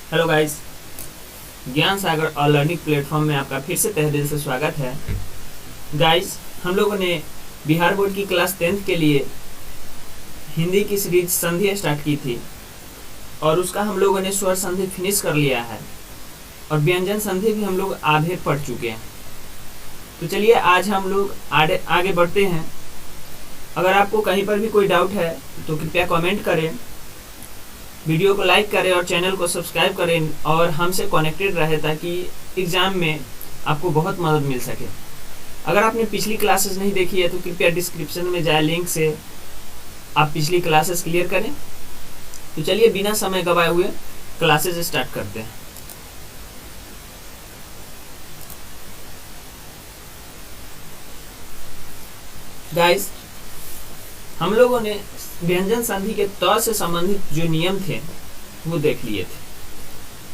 Hello guys, ज्ञान सागर और learning platform में आपका फिर से तहे दिल से स्वागत है। गाइस, हम लोगों ने बिहार बोर्ड की क्लास 10th के लिए हिंदी की सीरीज संधि स्टार्ट की थी और उसका हम लोगों ने स्वर संधि फिनिश कर लिया है और व्यंजन संधि भी हम लोग आधे पढ़ चुके हैं। तो चलिए आज हम लोग आगे बढ़ते हैं। अगर आपको कहीं पर भी कोई डाउट है तो कृपया कमेंट करें, वीडियो को लाइक करें और चैनल को सब्सक्राइब करें और हमसे कनेक्टेड रहे ताकि एग्ज़ाम में आपको बहुत मदद मिल सके। अगर आपने पिछली क्लासेस नहीं देखी है तो कृपया डिस्क्रिप्शन में जाए लिंक से आप पिछली क्लासेस क्लियर करें। तो चलिए बिना समय गवाए हुए क्लासेस स्टार्ट करते हैं। गाइस, हम लोगों ने व्यंजन संधि के तौर से संबंधित जो नियम थे वो देख लिए थे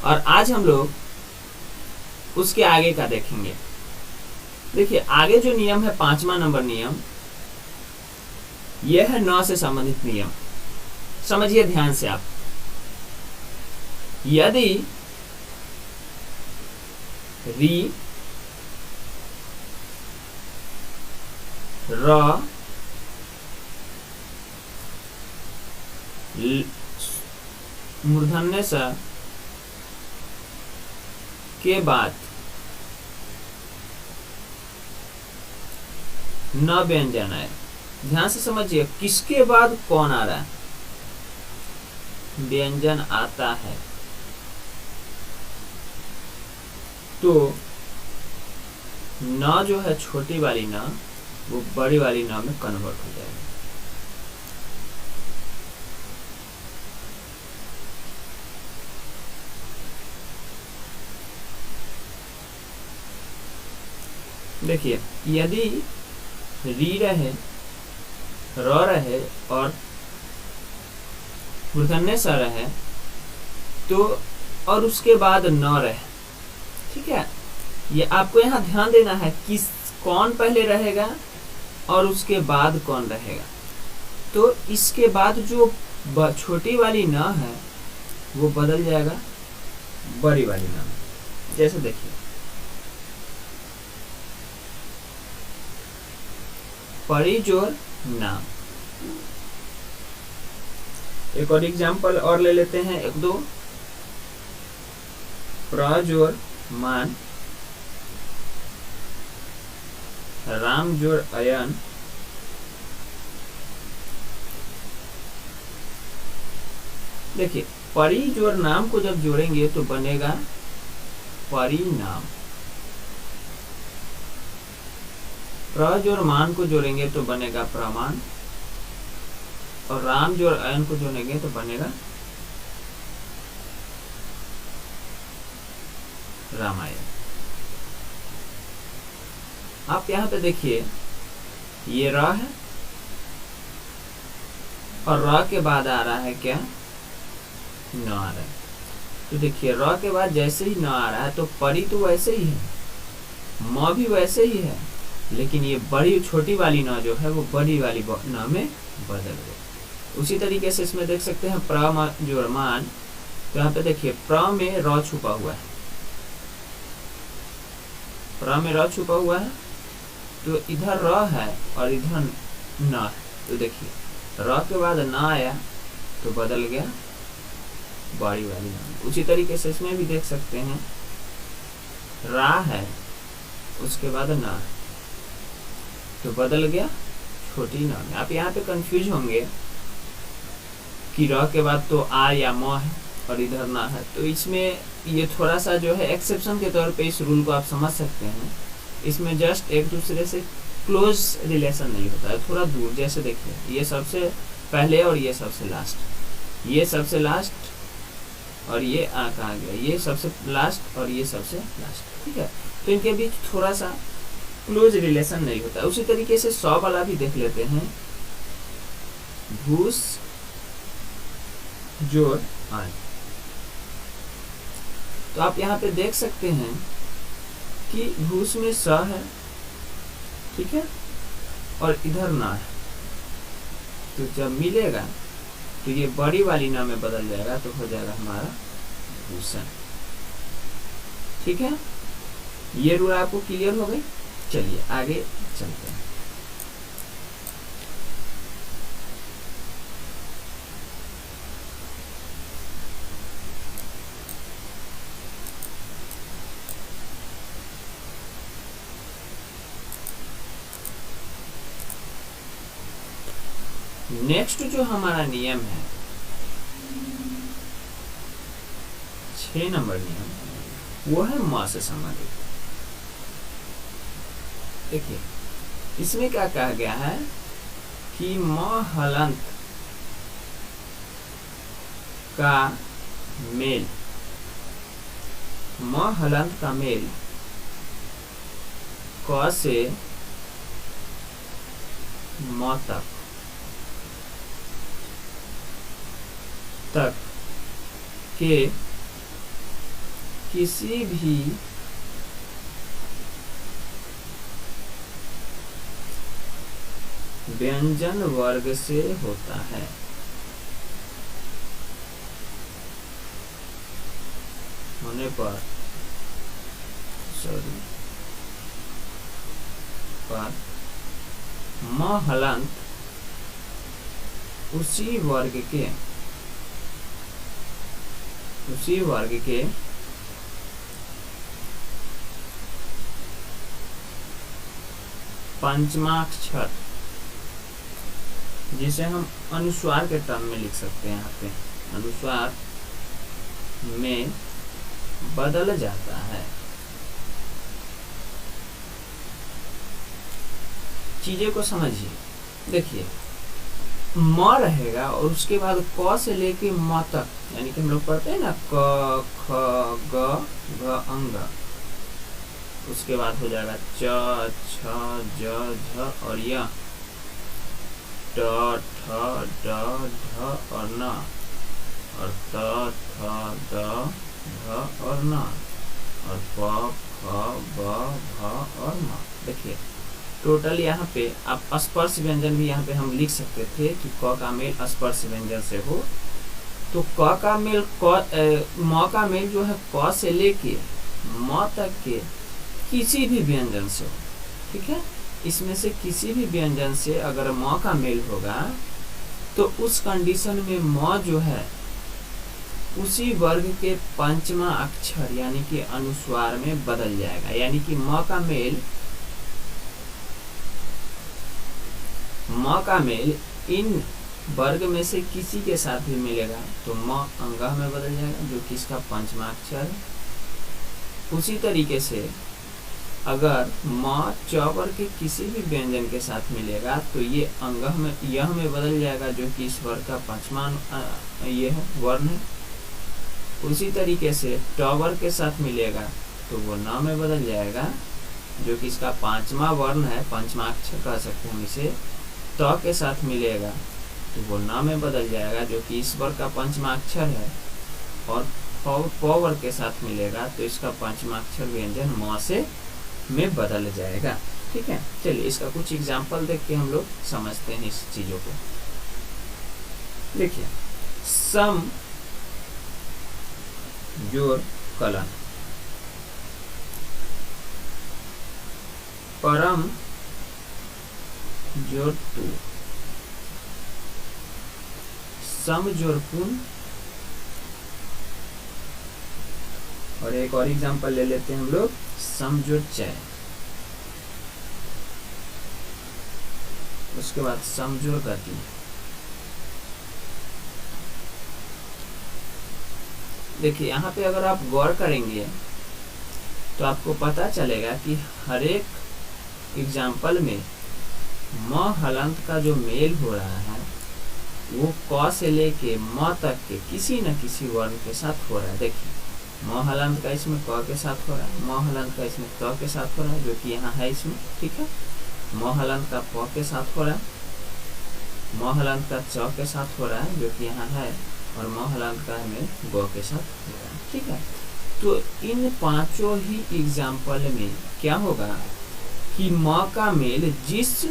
और आज हम लोग उसके आगे का देखेंगे। देखिए, आगे जो नियम है 5वां नंबर नियम, यह है न से संबंधित नियम। समझिए ध्यान से आप। यदि री, र, मूर्धन्य स के बाद न व्यंजन है, ध्यान से समझिए किसके बाद कौन आ रहा है, व्यंजन आता है, तो न जो है छोटी वाली न वो बड़ी वाली न में कन्वर्ट हो जाएगा। देखिए, यदि री रहे, र रहे और मूर्धन्य स रहे तो और उसके बाद न रहे, ठीक है, ये आपको यहाँ ध्यान देना है कि कौन पहले रहेगा और उसके बाद कौन रहेगा। तो इसके बाद जो छोटी वाली न है वो बदल जाएगा बड़ी वाली न में। जैसे देखिए, परिजोर नाम। एक और एग्जाम्पल और ले लेते हैं, एक दो। प्रजोर मान, राम जोड़ अयन, देखिए परि जोड़ नाम को जब जोड़ेंगे तो बनेगा परिणाम। प्र जोड़ मान को जोड़ेंगे तो बनेगा प्रमाण और राम जोड़ अयन को जोड़ेंगे तो बनेगा रामायण। आप यहाँ पे देखिए, ये र है और र के बाद आ रहा है क्या, न आ रहा है। तो देखिए र के बाद जैसे ही न आ रहा है तो परी तो वैसे ही है, म भी वैसे ही है, लेकिन ये बड़ी छोटी वाली न जो है वो बड़ी वाली न में बदल गई। उसी तरीके से इसमें देख सकते हैं प्र जोड़ मान। तो यहाँ पे देखिए प्र में र छुपा हुआ है, प्र में र छुपा हुआ है तो इधर र है और इधर न है। तो देखिए र के बाद न आया तो बदल गया बड़ी वाली न। उसी तरीके से इसमें भी देख सकते हैं रा है उसके बाद न है तो बदल गया छोटी न में। आप यहाँ पे कंफ्यूज होंगे कि र के बाद तो आ या म है और इधर ना है, तो इसमें ये थोड़ा सा जो है एक्सेप्शन के तौर पे इस रूल को आप समझ सकते हैं। इसमें जस्ट एक दूसरे से क्लोज रिलेशन नहीं होता है, थोड़ा दूर। जैसे देखिए, ये सबसे पहले और ये सबसे लास्ट, ये सबसे लास्ट और ये कहाँ गया, ये सबसे लास्ट और ये सबसे लास्ट, ठीक है। तो इनके बीच थोड़ा सा क्लोज रिलेशन नहीं होता। उसी तरीके से 100 वाला भी देख लेते हैं, भूस जोड़ आय। तो आप यहाँ पे देख सकते हैं कि भूस में स है, ठीक है, और इधर ना है। तो जब मिलेगा तो ये बड़ी वाली ना में बदल जाएगा तो हो जाएगा हमारा भूषण। ठीक है, ये रूल आपको क्लियर हो गई। चलिए आगे चलते हैं। नेक्स्ट जो हमारा नियम है 6 नंबर नियम, वो है म से संबंधित। देखिए इसमें क्या कहा गया है कि म हलंत का मेल, म हलंत का मेल क से म तक के किसी भी व्यंजन वर्ग से होता है। होने पर म हलंत उसी वर्ग के पंचमाक्षर, जिसे हम अनुस्वार के टर्म में लिख सकते हैं, यहाँ पे अनुस्वार में बदल जाता है। चीजें को समझिए। देखिए म रहेगा और उसके बाद क से लेके म तक, यानी कि हम लोग पढ़ते हैं ना क ख ग घ अंग, उसके बाद हो जाएगा च छ ज झ और य, ट ठ ड ढ और न, और त थ द ध और न, और प फ ब भ और म। देखिए टोटल यहाँ पे आप स्पर्श व्यंजन भी यहाँ पे हम लिख सकते थे कि क का मेल स्पर्श व्यंजन से हो, तो क का मेल म का मेल जो है क से लेके म तक के किसी भी व्यंजन से हो। ठीक है, इसमें से किसी भी व्यंजन से अगर म का मेल होगा तो उस कंडीशन में म जो है उसी वर्ग के पंचमा अक्षर यानी कि अनुस्वार में बदल जाएगा। यानी कि म का मेल इन वर्ग में से किसी के साथ भी मिलेगा तो म अंगह में बदल जाएगा, जो कि इसका पंचमा अक्षर है। उसी तरीके से अगर म च वर्ग के किसी भी व्यंजन के साथ मिलेगा तो ये अंगह में यह में बदल जाएगा, जो कि इस वर्ग का पांचवा ये है वर्ण है। उसी तरीके से ट वर्ग के साथ मिलेगा तो वो न में बदल जाएगा, जो कि इसका पांचवा वर्ण है, पंचमा अक्षर कह सकते हैं हम इसे। त के साथ मिलेगा तो वो न में बदल जाएगा, जो कि इस वर्ग का पंचमा अक्षर है। और प वर्ग के साथ मिलेगा तो इसका पंचमा अक्षर व्यंजन म से में बदल जाएगा। ठीक है, चलिए इसका कुछ एग्जाम्पल देख के हम लोग समझते हैं इस चीजों को। देखिए सम जोड़ कलन, परम जोड़ तू, सम जोड़ पुन, और एक और एग्जांपल ले लेते हैं हम लोग सम जोड़ चय, उसके बाद सम जोड़ गति। देखिए यहाँ पे अगर आप गौर करेंगे तो आपको पता चलेगा कि हर एक एग्जाम्पल में म हलंत का जो मेल हो रहा है वो क से लेके म तक के किसी न किसी वर्ण के साथ हो रहा है। देखिए म हलंत का इसमें क के साथ हो रहा है, म हलंत का इसमें त के साथ हो रहा है, जो कि यहाँ है इसमें। ठीक है, म हलंत का प के साथ हो रहा है, म हलंत का च के साथ हो रहा है, जो कि यहाँ है, और म हलंत का में ग के साथ हो रहा है। ठीक है, तो इन पांचों ही एग्जाम्पल में क्या होगा कि म का मेल जिस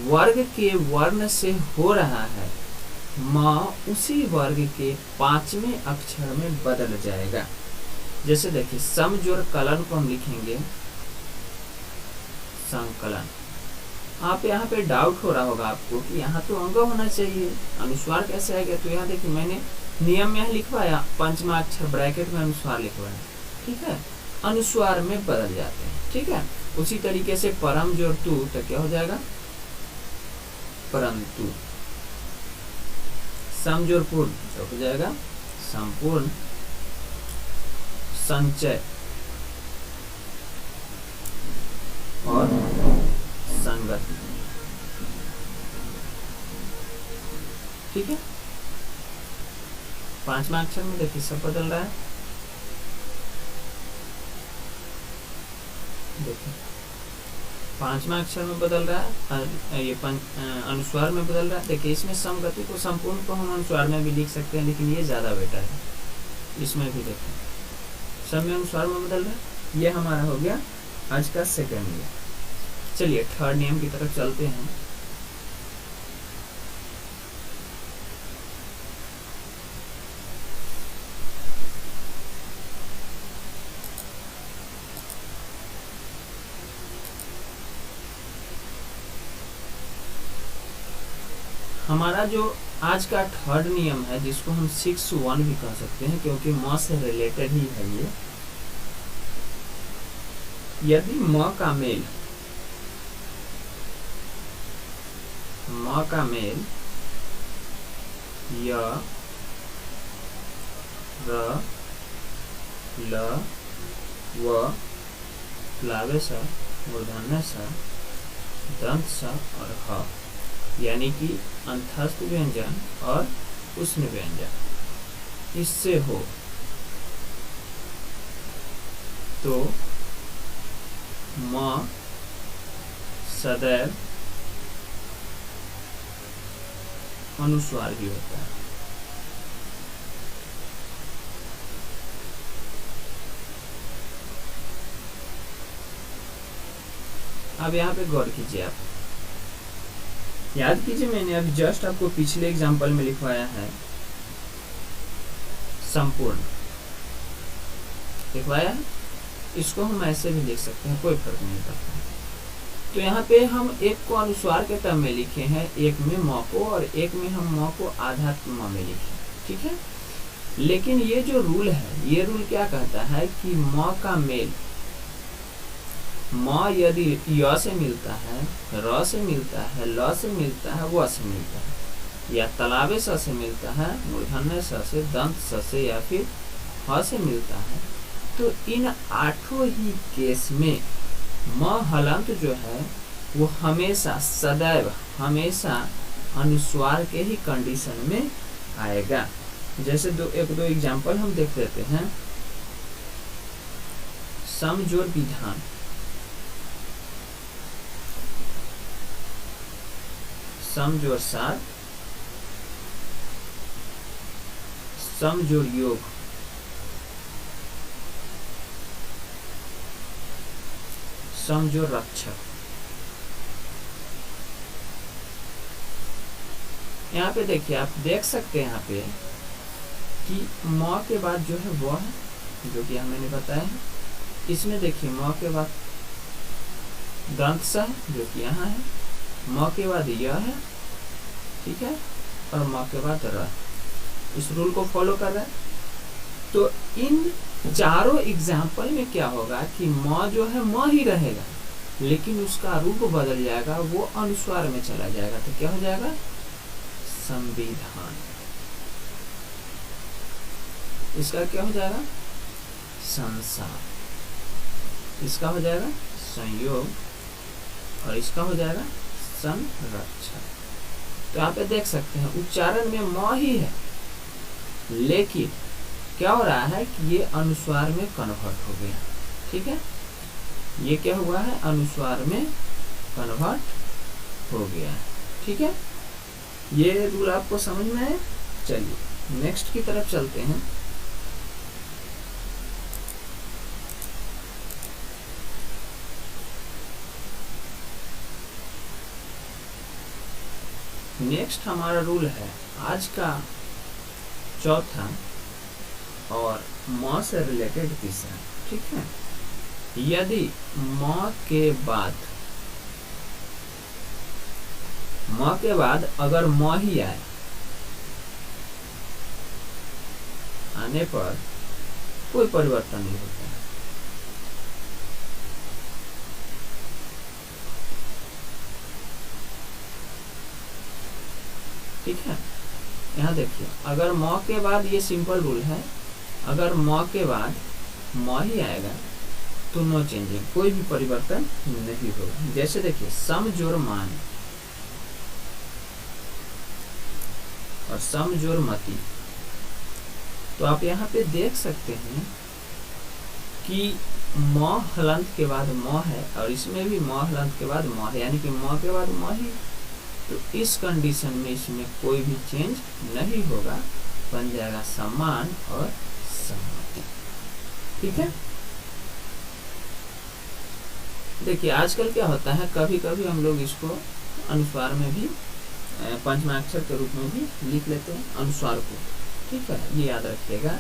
वर्ग के वर्ण से हो रहा है म उसी वर्ग के 5वें अक्षर में बदल जाएगा। जैसे देखिए सम जोड़ कलन को हम लिखेंगे संकलन। आप यहाँ पे डाउट हो रहा होगा आपको कि यहाँ तो अंग होना चाहिए, अनुस्वार कैसे आ गया? तो यहाँ देखिए मैंने नियम में यहाँ लिखवाया, 5वां अक्षर ब्रैकेट में अनुस्वार लिखवाया, ठीक है, अनुस्वार में बदल जाते हैं, ठीक है। उसी तरीके से परम जोड़ तू तो क्या हो जाएगा? परंतु। सम जोड़ पूर्ण तो हो जाएगा संपूर्ण। संचय और संगति, ठीक है। 5वां अक्षर में देखिए सब बदल रहा है, देखिए 5वां अक्षर में बदल रहा है, ये अनुस्वार में बदल रहा है। देखिए इसमें समगति को संपूर्ण को हम अनुस्वार में भी लिख सकते हैं, लेकिन ये ज्यादा बेटर है। इसमें भी देखिए सब में अनुस्वार में बदल रहा है। ये हमारा हो गया आज का सेकंड नियम। चलिए थर्ड नियम की तरफ चलते हैं। हमारा जो आज का थर्ड नियम है, जिसको हम 6(1) भी कह सकते हैं, क्योंकि म से रिलेटेड ही है ये। यदि म का मेल य, र, ल, व, प्लावे स, मूर्धन्य स, दंत स और ह, यानी कि अंतस्थ व्यंजन और उष्ण व्यंजन इससे हो तो म सदैव अनुस्वार ही होता है। अब यहाँ पे गौर कीजिए, आप याद कीजिए मैंने अभी जस्ट आपको पिछले एग्जाम्पल में लिखवाया है संपूर्ण लिखवाया है, इसको हम ऐसे भी लिख सकते हैं, कोई फर्क नहीं पड़ता। तो यहाँ पे हम एक को अनुस्वार के टर्म में लिखे हैं, एक में म को, और एक में हम म को आधा म में लिखे, ठीक है। लेकिन ये जो रूल है, ये रूल क्या कहता है कि म का मेल म यदि य से मिलता है, र से मिलता है, ल से मिलता है, व से मिलता है, या तलावे स से मिलता है, मूर्धन्य स से, दंत स से, या फिर ह से मिलता है, तो इन 8 ही केस में म हलंत जो है वो हमेशा सदैव हमेशा अनुस्वार के ही कंडीशन में आएगा। जैसे एक दो एग्जाम्पल हम देख लेते हैं। समजोड़ विधान, समजोड़ सार, समजोड़ योग, समजोड़ रक्षक। यहाँ पे देखिए, आप देख सकते हैं यहाँ पे कि म के बाद जो है वो है, जो कि मैंने बताया है। इसमें देखिए म के बाद दंत स जो कि यहाँ है, म के बाद य है, ठीक है, और म के बाद र। इस रूल को फॉलो कर रहा है। तो इन चारों एग्जाम्पल में क्या होगा कि म जो है म ही रहेगा, लेकिन उसका रूप बदल जाएगा, वो अनुस्वार में चला जाएगा। तो क्या हो जाएगा? संविधान। इसका क्या हो जाएगा? संसार। इसका हो जाएगा संयोग, और इसका हो जाएगा संरक्षण। तो यहाँ पे देख सकते हैं उच्चारण में म ही है, लेकिन क्या हो रहा है कि ये अनुस्वार में कन्वर्ट हो गया। ठीक है, ये क्या हुआ है? अनुस्वार में कन्वर्ट हो गया है। ठीक है, ये रूल आपको समझ में आया? चलिए नेक्स्ट की तरफ चलते हैं। नेक्स्ट हमारा रूल है आज का चौथा और म से रिलेटेड तीसरा। ठीक है, यदि म के बाद अगर म ही आने पर कोई परिवर्तन नहीं होता है। ठीक है, यहाँ देखिए, अगर म के बाद, ये सिंपल रूल है, अगर म के बाद म ही आएगा तो नो चेंजिंग, कोई भी परिवर्तन नहीं होगा। जैसे देखिए सम जोड़ मान और सम जोड़ मति, तो आप यहाँ पे देख सकते हैं कि म हलंत के बाद म है और इसमें भी म हलंत के बाद म है, यानी कि म के बाद म ही। तो इस कंडीशन में इसमें कोई भी चेंज नहीं होगा, बन जाएगा समान और सम्मति। ठीक है, देखिए आजकल क्या होता है, कभी कभी हम लोग इसको अनुस्वार में भी पंचमाक्षर के रूप में भी लिख लेते हैं अनुस्वार को। ठीक है, ये याद रखिएगा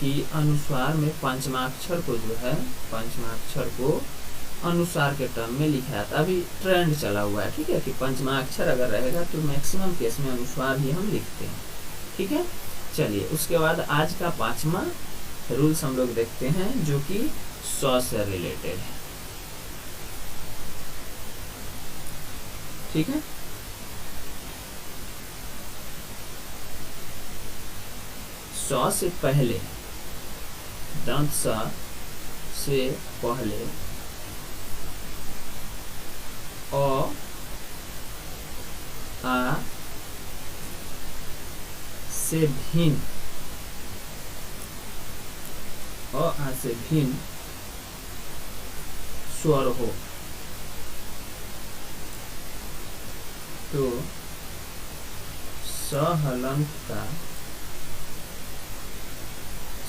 कि अनुस्वार में पंचमाक्षर को जो है, पंचमाक्षर को अनुस्वार के टर्म में लिखा जाता है। अभी ट्रेंड चला हुआ है, ठीक है, कि पंचमाक्षर अगर रहेगा तो मैक्सिमम केस में अनुस्वार ही हम लिखते हैं। ठीक है, चलिए उसके बाद आज का पांचवा रूल्स हम लोग देखते हैं जो कि स से रिलेटेड है। ठीक है, स से पहले, दंत स से पहले अ, आ से भिन्न, अ आ से भिन्न स्वर हो तो स हलंत का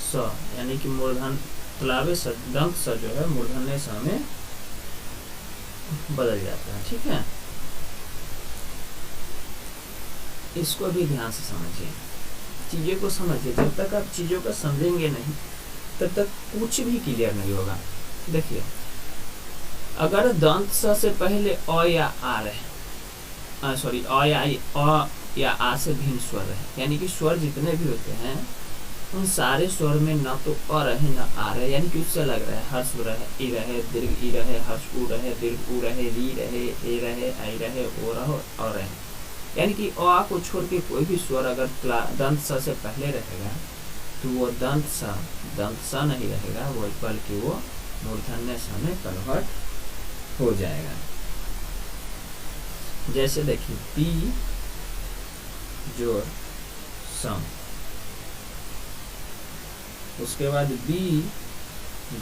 स, यानी कि मूर्धन तलावे स, दंत स जो है मूर्धन्य स में बदल जाता है। ठीक है, इसको भी ध्यान से समझिए, चीजें को समझिए। जब तक आप चीजों को समझेंगे नहीं तब तक कुछ भी क्लियर नहीं होगा। देखिए, अगर दंत स से पहले अ या आ रहे, सॉरी अ या आ से भिन्न स्वर रहे, यानी कि स्वर जितने भी होते हैं उन सारे स्वर में न तो अ रहे न आ रहे, यानी कि उससे लग रहा है हर्ष रहे, ई रहे, दीर्घ ई रहे, हर्ष उ रहे, दीर्घ उ रहे, री रहे, ए रहे, आई रहे, ओ रहे और रहे, यानी कि अ को छोड़ के कोई भी स्वर अगर दंत स से पहले रहेगा तो वो दंत स नहीं रहेगा, वो बल्कि वो मूर्धन्य स में कन्वर्ट हो जाएगा। जैसे देखिए पी जोड़ सम, उसके बाद बी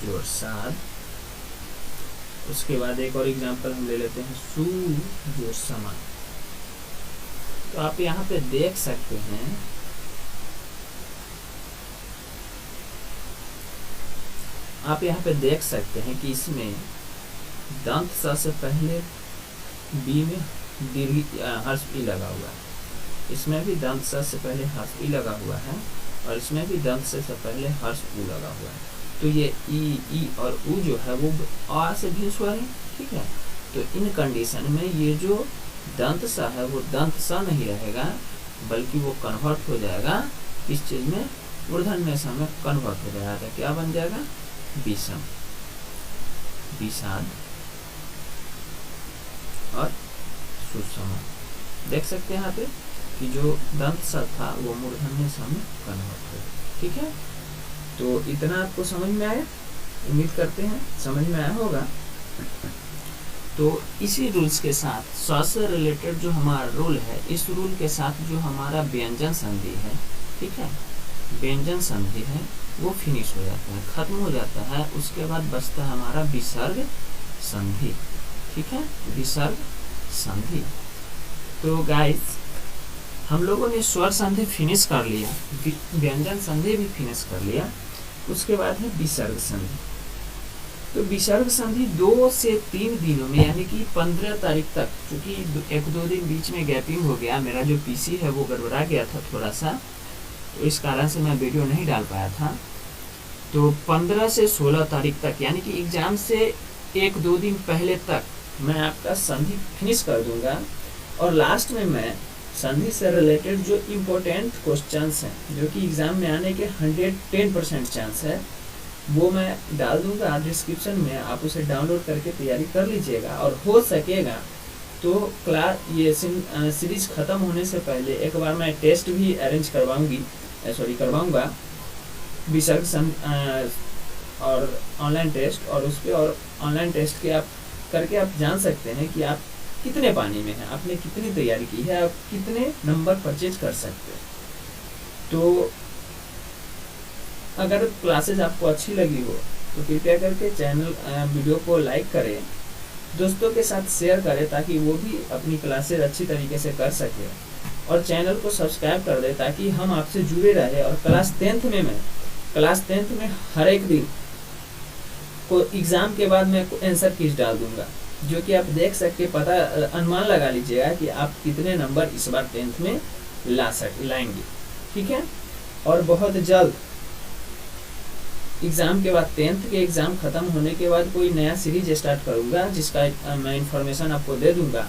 जोड़ साध, उसके बाद एक और एग्जांपल हम ले लेते हैं सु जोड़ समान। तो आप यहाँ पे देख सकते हैं कि इसमें दंत स से पहले बी में दीर्घ हर्ष ई लगा हुआ है, इसमें भी दंत स से पहले हर्ष ई लगा हुआ है और इसमें भी दंत से पहले हर्ष उ लगा हुआ है। तो ये ई और उ जो है वो आ से भी स्वर है। ठीक है, तो इन कंडीशन में ये जो दंत स है वो दंत स नहीं रहेगा, बल्कि वो कन्वर्ट हो जाएगा इस चीज में, मूर्धन्य स में कन्वर्ट हो जाएगा। तो क्या बन जाएगा, विषम, विषाद और सुषम। देख सकते हैं यहाँ पे कि जो दंत स था वो मूर्धन्य स में कन्वर्ट हो गया। ठीक है, तो इतना आपको समझ में आया, उम्मीद करते हैं समझ में आया होगा। तो इसी रूल्स के साथ स से रिलेटेड जो हमारा रूल है, इस रूल के साथ जो हमारा व्यंजन संधि है, ठीक है, व्यंजन संधि है वो फिनिश हो जाता है, खत्म हो जाता है। उसके बाद बचता है हमारा विसर्ग संधि। ठीक है, विसर्ग संधि। तो गाइस हम लोगों ने स्वर संधि फिनिश कर लिया, व्यंजन संधि भी फिनिश कर लिया, उसके बाद है विसर्ग संधि। तो विसर्ग संधि 2 से 3 दिनों में यानी कि 15 तारीख तक, क्योंकि 1-2 दिन बीच में गैपिंग हो गया, मेरा जो पीसी है वो गड़बड़ा गया था थोड़ा सा, तो इस कारण से मैं वीडियो नहीं डाल पाया था। तो 15 से 16 तारीख तक यानी कि एग्ज़ाम से 1-2 दिन पहले तक मैं आपका संधि फिनिश कर दूंगा, और लास्ट में मैं संधि से रिलेटेड जो इम्पोर्टेंट क्वेश्चंस हैं जो कि एग्ज़ाम में आने के 110% चांस है वो मैं डाल दूंगा डिस्क्रिप्शन में, आप उसे डाउनलोड करके तैयारी कर लीजिएगा। और हो सकेगा तो क्लास ये सीरीज ख़त्म होने से पहले एक बार मैं टेस्ट भी अरेंज करवाऊंगा विसर्ग और ऑनलाइन टेस्ट, और उस पर और ऑनलाइन टेस्ट के आप करके आप जान सकते हैं कि आप कितने पानी में हैं, आपने कितनी तैयारी की है, आप कितने नंबर परचेज कर सकते हैं। तो अगर क्लासेज आपको अच्छी लगी हो तो कृपया करके चैनल वीडियो को लाइक करें, दोस्तों के साथ शेयर करें ताकि वो भी अपनी क्लासेज अच्छी तरीके से कर सके, और चैनल को सब्सक्राइब कर दें ताकि हम आपसे जुड़े रहे। और क्लास 10th में हर एक दिन को एग्ज़ाम के बाद मैं आंसर कीज डाल दूंगा, जो कि आप देख सकते अनुमान लगा लीजिएगा कि आप कितने नंबर इस बार 10th में लाएंगे। ठीक है, और बहुत जल्द एग्ज़ाम के बाद 10th के एग्ज़ाम ख़त्म होने के बाद कोई नया सीरीज स्टार्ट करूँगा जिसका मैं इन्फॉर्मेशन आपको दे दूँगा।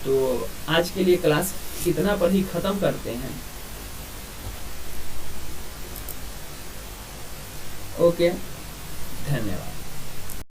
तो आज के लिए क्लास इतना पर ही ख़त्म करते हैं। ओके, धन्यवाद।